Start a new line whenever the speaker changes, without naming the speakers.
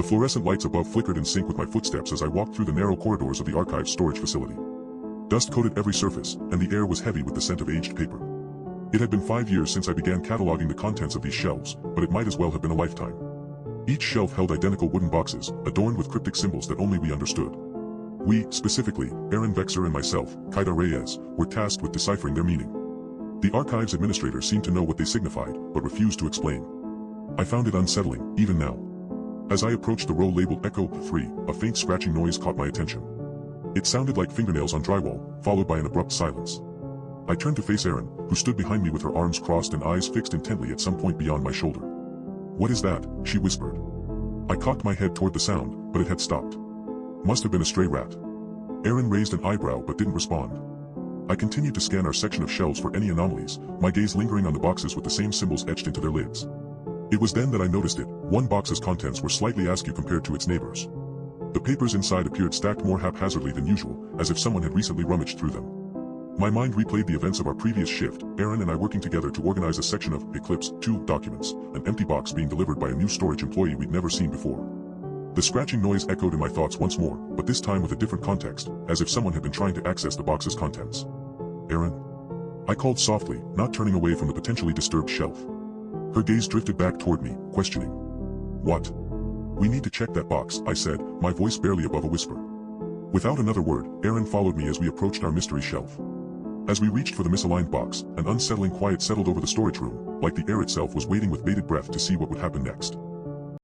The fluorescent lights above flickered in sync with my footsteps as I walked through the narrow corridors of the archive's storage facility. Dust coated every surface, and the air was heavy with the scent of aged paper. It had been 5 years since I began cataloging the contents of these shelves, but it might as well have been a lifetime. Each shelf held identical wooden boxes, adorned with cryptic symbols that only we understood. We, specifically, Aaron Vexer and myself, Kaida Reyes, were tasked with deciphering their meaning. The archive's administrator seemed to know what they signified, but refused to explain. I found it unsettling, even now. As I approached the row labeled Echo 3, a faint scratching noise caught my attention. It sounded like fingernails on drywall, followed by an abrupt silence. I turned to face Erin, who stood behind me with her arms crossed and eyes fixed intently at some point beyond my shoulder. "What is that?" she whispered. I cocked my head toward the sound, but it had stopped. Must have been a stray rat. Erin raised an eyebrow but didn't respond. I continued to scan our section of shelves for any anomalies, my gaze lingering on the boxes with the same symbols etched into their lids. It was then that I noticed it. One box's contents were slightly askew compared to its neighbors. The papers inside appeared stacked more haphazardly than usual, as if someone had recently rummaged through them. My mind replayed the events of our previous shift, Aaron and I working together to organize a section of Eclipse 2 documents, an empty box being delivered by a new storage employee we'd never seen before. The scratching noise echoed in my thoughts once more, but this time with a different context, as if someone had been trying to access the box's contents. "Aaron?" I called softly, not turning away from the potentially disturbed shelf. Her gaze drifted back toward me, questioning. "What?" "We need to check that box," I said, my voice barely above a whisper. Without another word, Aaron followed me as we approached our mystery shelf. As we reached for the misaligned box, an unsettling quiet settled over the storage room, like the air itself was waiting with bated breath to see what would happen next.